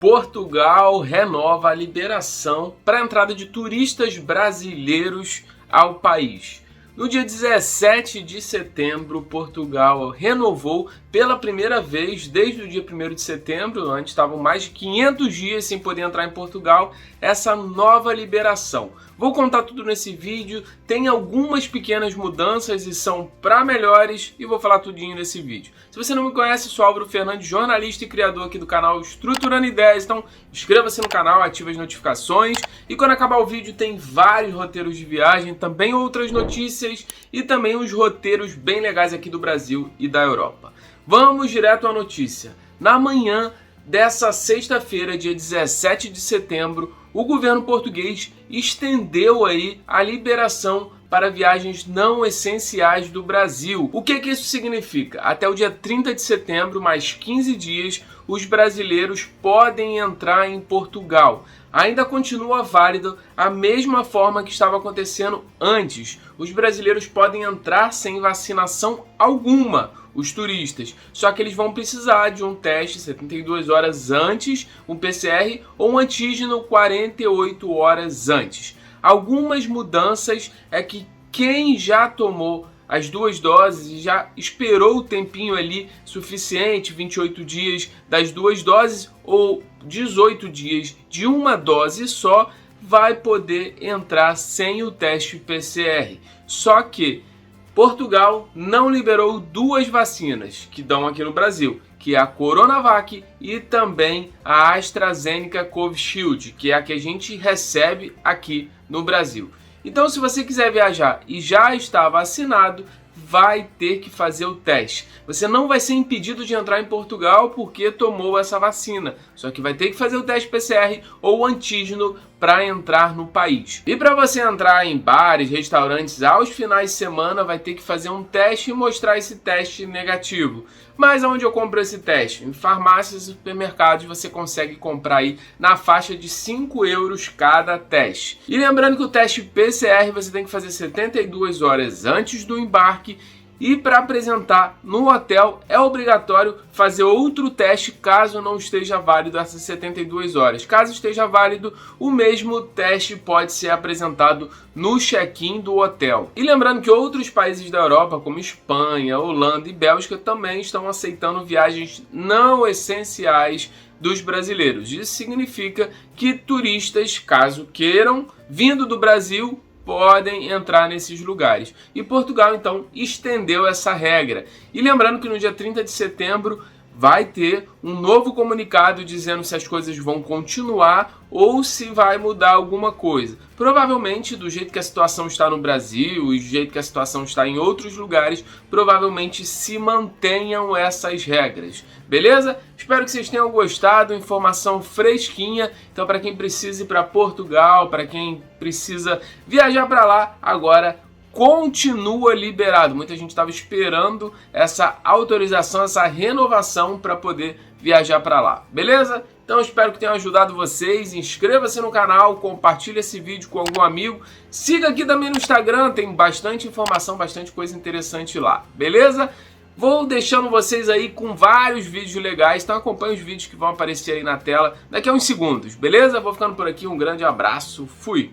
Portugal renova a liberação para a entrada de turistas brasileiros ao país. No dia 17 de setembro, Portugal renovou pela primeira vez desde o dia 1º de setembro, antes estavam mais de 500 dias sem poder entrar em Portugal, essa nova liberação. Vou contar tudo nesse vídeo, tem algumas pequenas mudanças e são para melhores e vou falar tudinho nesse vídeo. Se você não me conhece, sou Álvaro Fernandes, jornalista e criador aqui do canal Estruturando Ideias, então inscreva-se no canal, ative as notificações e quando acabar o vídeo tem vários roteiros de viagem, também outras notícias e também os roteiros bem legais aqui do Brasil e da Europa. Vamos direto à notícia. Na manhã dessa sexta-feira, dia 17 de setembro, o governo português estendeu aí a liberação para viagens não essenciais do Brasil. O que isso significa? Até o dia 30 de setembro, mais 15 dias, os brasileiros podem entrar em Portugal. Ainda continua válida a mesma forma que estava acontecendo antes. Os brasileiros podem entrar sem vacinação alguma, os turistas. Só que eles vão precisar de um teste 72 horas antes, um PCR ou um antígeno 48 horas antes. Algumas mudanças é que quem já tomou as 2 doses e já esperou o tempinho ali suficiente, 28 dias das 2 doses ou 18 dias de uma dose só, vai poder entrar sem o teste PCR. Só que Portugal não liberou 2 vacinas que dão aqui no Brasil, que é a Coronavac e também a AstraZeneca Covishield, que é a que a gente recebe aqui no Brasil. Então, se você quiser viajar e já está vacinado, vai ter que fazer o teste. Você não vai ser impedido de entrar em Portugal porque tomou essa vacina, só que vai ter que fazer o teste PCR ou antígeno para entrar no país. E para você entrar em bares, restaurantes aos finais de semana, vai ter que fazer um teste e mostrar esse teste negativo. Mas aonde eu compro esse teste? Em farmácias e supermercados você consegue comprar aí na faixa de 5 euros cada teste. E lembrando que o teste PCR você tem que fazer 72 horas antes do embarque. E para apresentar no hotel é obrigatório fazer outro teste caso não esteja válido essas 72 horas. Caso esteja válido, o mesmo teste pode ser apresentado no check-in do hotel. E lembrando que outros países da Europa, como Espanha, Holanda e Bélgica, também estão aceitando viagens não essenciais dos brasileiros. Isso significa que turistas, caso queiram, vindo do Brasil, podem entrar nesses lugares. E Portugal, então, estendeu essa regra. E lembrando que no dia 30 de setembro vai ter um novo comunicado dizendo se as coisas vão continuar ou se vai mudar alguma coisa. Provavelmente, do jeito que a situação está no Brasil e do jeito que a situação está em outros lugares, provavelmente se mantenham essas regras. Beleza? Espero que vocês tenham gostado, informação fresquinha. Então, para quem precisa ir para Portugal, para quem precisa viajar para lá, agora continua liberado. Muita gente estava esperando essa autorização, essa renovação para poder viajar para lá. Beleza? Então espero que tenha ajudado vocês. Inscreva-se no canal, compartilhe esse vídeo com algum amigo. Siga aqui também no Instagram, tem bastante informação, bastante coisa interessante lá. Beleza? Vou deixando vocês aí com vários vídeos legais, então acompanhe os vídeos que vão aparecer aí na tela daqui a uns segundos. Beleza? Vou ficando por aqui, um grande abraço, fui!